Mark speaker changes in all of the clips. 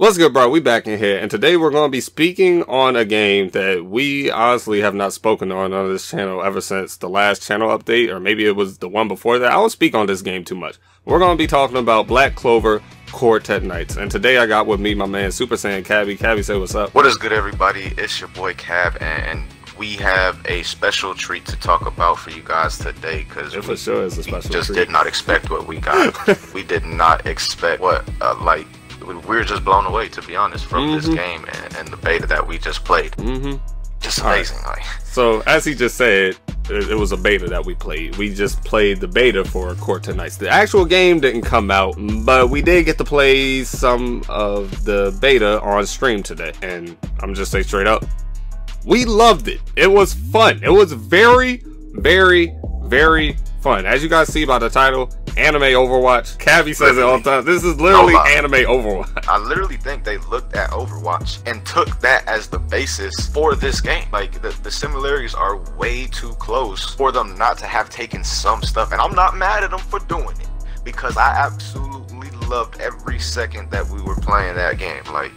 Speaker 1: What's good, bro? We back in here, and today we're going to be speaking on a game that we honestly have not spoken on this channel ever since the last channel update, or maybe it was the one before that. I don't speak on this game too much. We're going to be talking about Black Clover, Quartet Knights, and today I got with me my man Super Saiyan Cabby. Cabby, say what's up.
Speaker 2: What is good, everybody? It's your boy Cab, and we have a special treat to talk about for you guys today, because
Speaker 1: for sure is a special
Speaker 2: just
Speaker 1: treat.
Speaker 2: did not expect what we got. We did not expect what we were just blown away, to be honest, from this game and the beta that we just played. Just amazing. Right.
Speaker 1: So as he just said, it was a beta that we played. We just played the beta for Quartet Knights. The actual game didn't come out, but we did get to play some of the beta on stream today, and I'm just saying straight up, we loved it. It was fun. It was very, very, very fun. As you guys see by the title, anime Overwatch. Cabby says it all the time. This is literally anime Overwatch.
Speaker 2: I literally think they looked at Overwatch and took that as the basis for this game. Like, the similarities are way too close for them not to have taken some stuff. And I'm not mad at them for doing it, because I absolutely loved every second that we were playing that game. Like,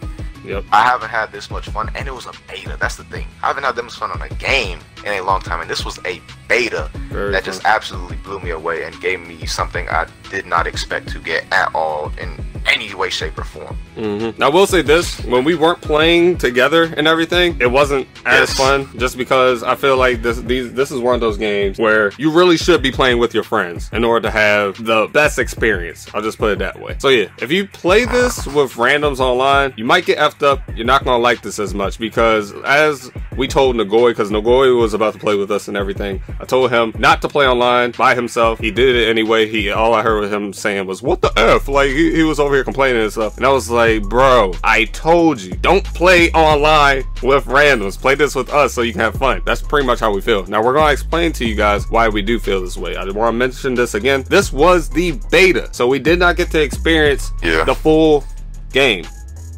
Speaker 2: I haven't had this much fun, and it was a beta. That's the thing. I haven't had that much fun on a game in a long time, and this was a beta that just absolutely blew me away and gave me something I did not expect to get at all in any way, shape, or form.
Speaker 1: Now, I will say this: when we weren't playing together and everything, it wasn't as fun, just because I feel like this is one of those games where you really should be playing with your friends in order to have the best experience. I'll just put it that way. So yeah, if you play this with randoms online, you might get effed up. You're not gonna like this as much, because as we told Nagoi, because Nagoi was about to play with us and everything, I told him not to play online by himself. He did it anyway. All I heard him saying was, "What the F?" Like, he was over here complaining and stuff. And I was like, bro, I told you, don't play online with randoms. Play this with us so you can have fun. That's pretty much how we feel. Now, we're going to explain to you guys why we do feel this way. I want to mention this again. This was the beta, so we did not get to experience the full game.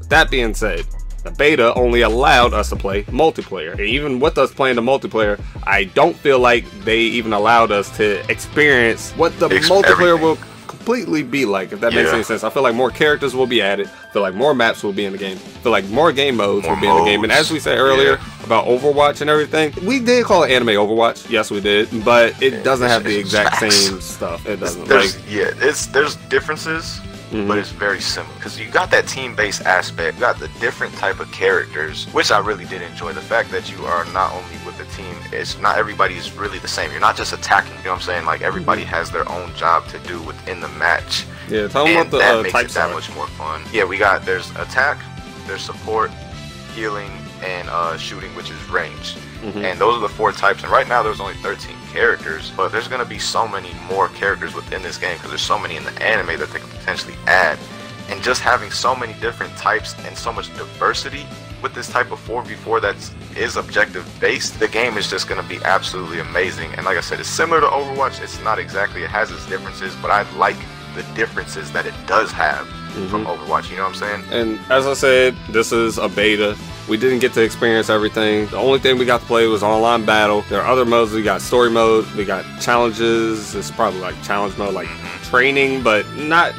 Speaker 1: That being said, the beta only allowed us to play multiplayer. And even with us playing the multiplayer, I don't feel like they even allowed us to experience what the multiplayer will completely be like, if that makes any sense. I feel like more characters will be added. I feel like more maps will be in the game. I feel like more game modes will be in the game. And as we said earlier about Overwatch and everything, we did call it anime Overwatch. Yes, we did. But it doesn't have the exact same stuff. It doesn't.
Speaker 2: There's differences. But it's very similar, because you got that team-based aspect, you got the different type of characters, which I really did enjoy. The fact that you are not only with the team, it's not everybody is really the same. You're not just attacking, you know what I'm saying? Like, everybody has their own job to do within the match.
Speaker 1: Yeah, tell them what the
Speaker 2: that makes
Speaker 1: types
Speaker 2: it that
Speaker 1: are.
Speaker 2: much more fun. Yeah, there's attack, there's support, healing, and shooting, which is range. And those are the 4 types, and right now there's only 13 characters, but there's going to be so many more characters within this game, because there's so many in the anime that they could potentially add. And just having so many different types and so much diversity with this type of 4v4 that is objective based, the game is just going to be absolutely amazing. And like I said, it's similar to Overwatch. It's not exactly, it has its differences, but I like the differences that it does have from Overwatch, you know what I'm saying?
Speaker 1: And as I said, this is a beta. We didn't get to experience everything. The only thing we got to play was online battle. There are other modes. We got story mode, we got challenges. It's probably like challenge mode, like training, but not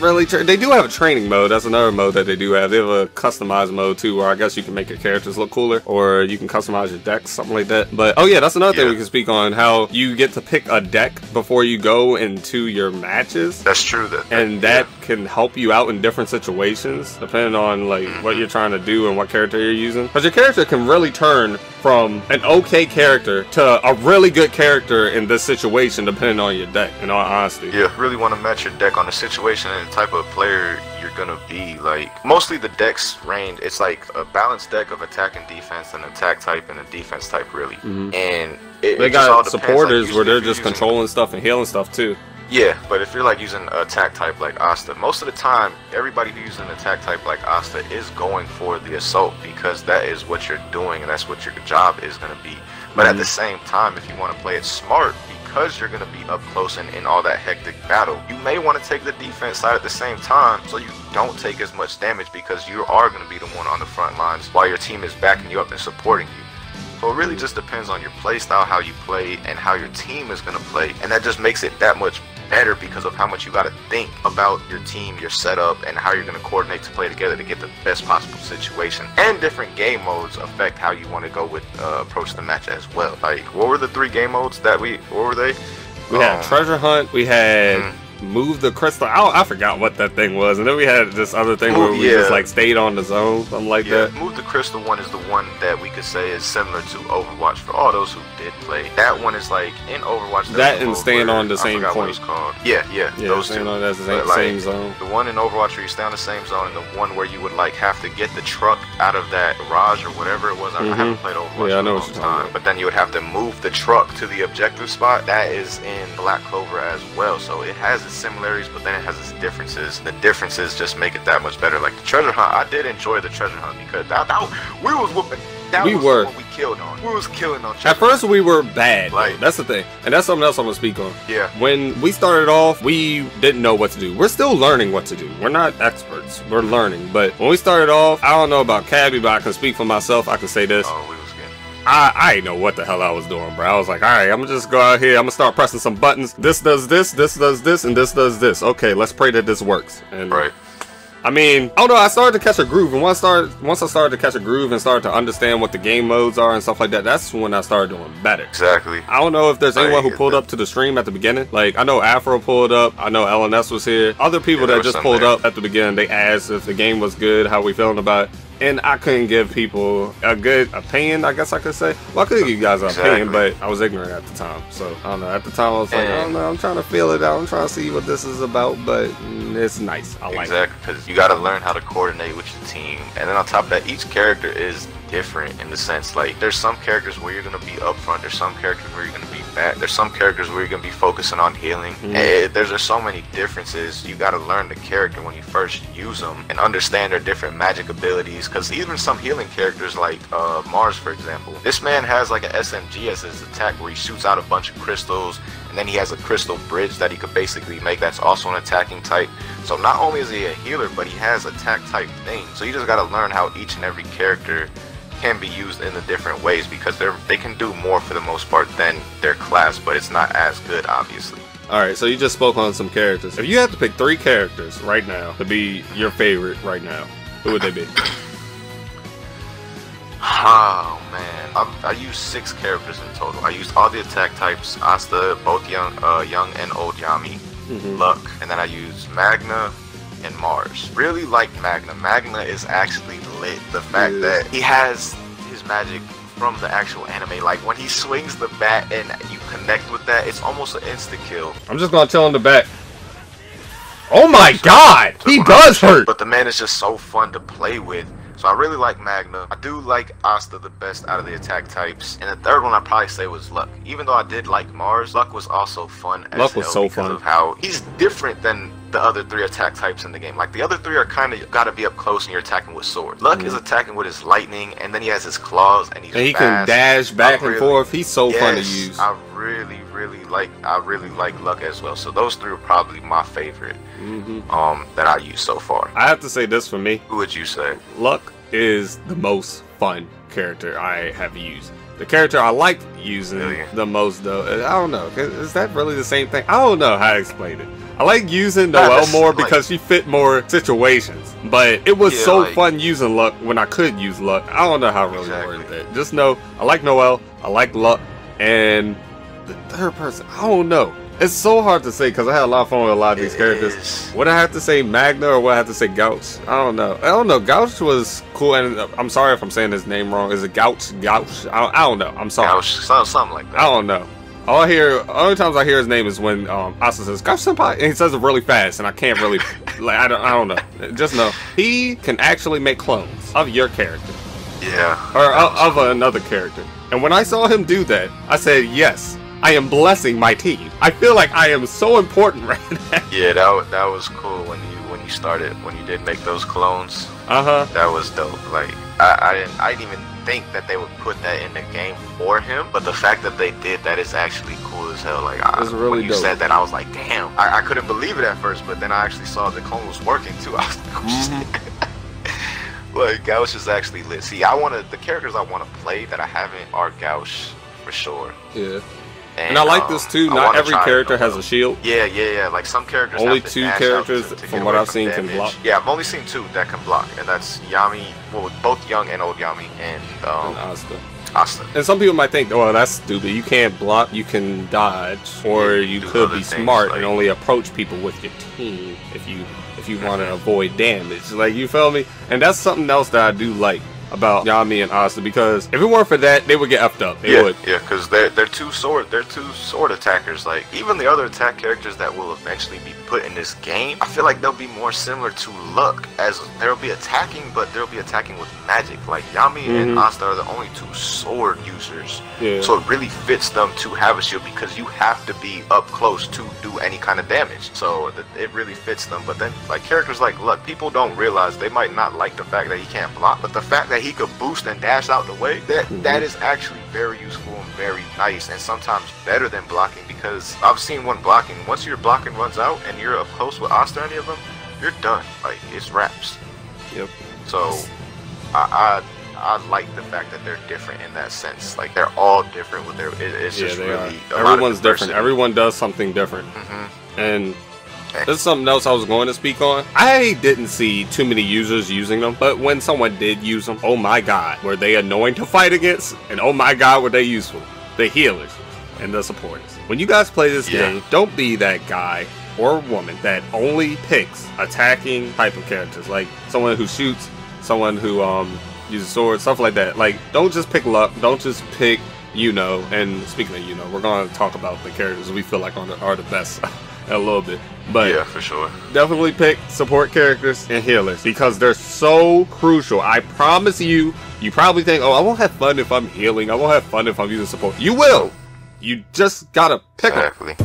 Speaker 1: really. They do have a training mode. That's another mode that they do have. They have a customized mode too, where I guess you can make your characters look cooler, or you can customize your decks, something like that. But oh yeah, that's another thing we can speak on, how you get to pick a deck before you go into your matches.
Speaker 2: That's true.
Speaker 1: That can help you out in different situations, depending on like what you're trying to do and what character you're using. Because your character can really turn from an okay character to a really good character in this situation, depending on your deck, in all honesty.
Speaker 2: Yeah, really want to match your deck on the situation and the type of player you're gonna be. Like, mostly the decks range, it's like a balanced deck of attack and defense, an attack type and a defense type, really. And
Speaker 1: they got supporters where they're just controlling stuff and healing stuff too.
Speaker 2: Yeah, but if you're like using an attack type like Asta, most of the time, everybody who uses an attack type like Asta is going for the assault, because that is what you're doing and that's what your job is going to be. But at the same time, if you want to play it smart, because you're going to be up close and in all that hectic battle, you may want to take the defense side at the same time, so you don't take as much damage, because you are going to be the one on the front lines while your team is backing you up and supporting you. So it really just depends on your play style, how you play, and how your team is going to play. And that just makes it that much better because of how much you got to think about your team, your setup, and how you're going to coordinate to play together to get the best possible situation. And different game modes affect how you want to go with approach the match as well. Like, what were the 3 game modes that what were they?
Speaker 1: We had treasure hunt, we had move the crystal. I forgot what that thing was, and then we had this other thing where we just like stayed on the zone, something like that.
Speaker 2: Move the crystal one is the one that we could say is similar to Overwatch for all those who did play. That one is like in Overwatch.
Speaker 1: That and staying on the same point.
Speaker 2: What it's called. Yeah, those two.
Speaker 1: On the same zone.
Speaker 2: The one in Overwatch where you stay on the same zone, and the one where you would like have to get the truck out of that garage or whatever it was. I haven't played Overwatch
Speaker 1: I
Speaker 2: in
Speaker 1: know
Speaker 2: a
Speaker 1: what
Speaker 2: long
Speaker 1: you're
Speaker 2: time. But then you would have to move the truck to the objective spot. That is in Black Clover as well. So it has its similarities, but then it has its differences. The differences just make it that much better. Like the treasure hunt, I did enjoy the treasure hunt because we was whooping. What we killed on. We was killing on treasure.
Speaker 1: At first we were bad.
Speaker 2: Like,
Speaker 1: that's the thing. And that's something else I'm gonna speak on.
Speaker 2: Yeah.
Speaker 1: When we started off, we didn't know what to do. We're still learning what to do. We're not experts. We're learning. But when we started off, I don't know about Cabby, but I can speak for myself. I can say this.
Speaker 2: Oh, we was getting.
Speaker 1: I didn't know what the hell I was doing, bro. I was like, all right, I'm gonna just go out here. I'm gonna start pressing some buttons. This does this, this does this, and this does this. Okay, let's pray that this works. And
Speaker 2: right.
Speaker 1: I mean, I don't know, I started to catch a groove, and once I started to catch a groove and started to understand what the game modes are and stuff like that, that's when I started doing better.
Speaker 2: Exactly.
Speaker 1: I don't know if there's anyone who pulled up to the stream at the beginning. Like, I know Afro pulled up, I know LNS was here. Other people that just pulled up at the beginning, they asked if the game was good, how we feeling about it. And I couldn't give people a good opinion, I guess I could say. Well, I could give you guys an opinion, but I was ignorant at the time. So, I don't know. At the time, I was like, I don't know. I'm trying to feel it out. I'm trying to see what this is about, but it's nice. I like it.
Speaker 2: Exactly, because you got to learn how to coordinate with your team. And then on top of that, each character is different in the sense, like, there's some characters where you're going to be up front. There's some characters where you're going to be back. There's some characters where you're going to be focusing on healing. And there's just so many differences. You got to learn the character when you first use them and understand their different magic abilities. Because even some healing characters like Mars, for example, this man has like an SMG as his attack where he shoots out a bunch of crystals, and then he has a crystal bridge that he could basically make that's also an attacking type. So not only is he a healer, but he has attack type things. So you just got to learn how each and every character can be used in the different ways, because they can do more for the most part than their class, but it's not as good, obviously.
Speaker 1: Alright, so you just spoke on some characters. If you had to pick 3 characters right now to be your favorite right now, who would they be?
Speaker 2: Oh man, I used 6 characters in total. I used all the attack types, Asta, both young and old Yami, Luck, and then I used Magna and Mars. Really like Magna. Magna is actually lit. The fact that he has his magic from the actual anime, like when he swings the bat and you connect with that, it's almost an insta kill.
Speaker 1: I'm just gonna tell him the bat. Oh my god, he does hurt.
Speaker 2: But the man is just so fun to play with. So I really like Magna. I do like Asta the best out of the attack types. And the third one I'd probably say was Luck. Even though I did like Mars, Luck was also fun as
Speaker 1: Luck was so
Speaker 2: because
Speaker 1: fun
Speaker 2: of how he's different than the other 3 attack types in the game. Like the other 3 are kind of gotta be up close and you're attacking with swords. Luck is attacking with his lightning, and then he has his claws, and he
Speaker 1: can dash back and forth. He's so fun to use.
Speaker 2: I really like Luck as well. So those 3 are probably my favorite that I used so far.
Speaker 1: I have to say this for me.
Speaker 2: Who would you say?
Speaker 1: Luck is the most fun character I have used. The character I like using the most, though, I don't know, is that really the same thing? I don't know how to explain it. I like using Noelle more because she fit more situations, but it was so fun using Luck when I could use Luck. I don't know how really worded that. Just know I like Noelle, I like Luck, and the third person, I don't know. It's so hard to say because I had a lot of fun with a lot of these characters. Would I have to say Magna or would I have to say Gouch? I don't know. Gouch was cool, and I'm sorry if I'm saying his name wrong. Is it Gouch? I don't know. I'm sorry.
Speaker 2: Gouch, something like that.
Speaker 1: I don't know. Only times I hear his name is when Asa says Gouch Senpai, and he says it really fast, and I can't really like I don't know. Just know he can actually make clones of your character.
Speaker 2: Yeah.
Speaker 1: Or of another character. And when I saw him do that, I said yes. I am blessing my team. I feel like I am so important right now.
Speaker 2: Yeah, that was cool when you did make those clones. That was dope. Like I didn't even think that they would put that in the game for him, but the fact that they did that is actually cool as hell. Like
Speaker 1: really
Speaker 2: when you
Speaker 1: dope.
Speaker 2: said that, I was like, damn. I couldn't believe it at first, but then I actually saw the clone was working too. I was like, oh shit. Like Gouch is actually lit. See, the characters I want to play that I haven't are Gouch for sure.
Speaker 1: Yeah. And I like this too. Not every character has a shield.
Speaker 2: Yeah. Like some characters.
Speaker 1: Only
Speaker 2: have to
Speaker 1: 2
Speaker 2: dash
Speaker 1: characters,
Speaker 2: out to
Speaker 1: from what I've seen, can block.
Speaker 2: Yeah, I've only seen 2 that can block, and that's Yami. Well, both young and old Yami, and
Speaker 1: Asta.
Speaker 2: Asta.
Speaker 1: And some people might think, "Oh, that's stupid. You can't block. You can dodge, or you could be smart and only approach people with your team if you want to avoid damage." Like, you feel me? And that's something else that I do like about Yami and Asta, because if it weren't for that, they would get effed up. They would.
Speaker 2: Yeah, because they're two sword attackers. Like, even the other attack characters that will eventually be put in this game, I feel like they'll be more similar to Luck, as they'll be attacking, but they'll be attacking with magic. Like, Yami and Asta are the only 2 sword users, so it really fits them to have a shield, because you have to be up close to do any kind of damage. So it really fits them. But then, like, characters like Luck, people don't realize, they might not like the fact that he can't block, but the fact that he could boost and dash out the way, that is actually very useful and very nice, and sometimes better than blocking, because I've seen one blocking, once your blocking runs out and you're up close with Asta or any of them, you're done. Like, it's wraps.
Speaker 1: Yep.
Speaker 2: So I like the fact that they're different in that sense. Like, they're all different with their it's just really
Speaker 1: everyone's different. Everyone does something different. And this is something else I was going to speak on. I didn't see too many users using them, but when someone did use them, oh my god, were they annoying to fight against, and oh my god, were they useful. The healers and the supporters. When you guys play this game, don't be that guy or woman that only picks attacking type of characters, like someone who shoots, someone who uses swords, stuff like that. Like, don't just pick Luck, don't just pick and speaking of we're going to talk about the characters we feel like are the best in a little bit. But
Speaker 2: yeah, for sure.
Speaker 1: Definitely pick support characters and healers, because they're so crucial. I promise you, you probably think, oh, I won't have fun if I'm healing. I won't have fun if I'm using support. You will. You just gotta pick them.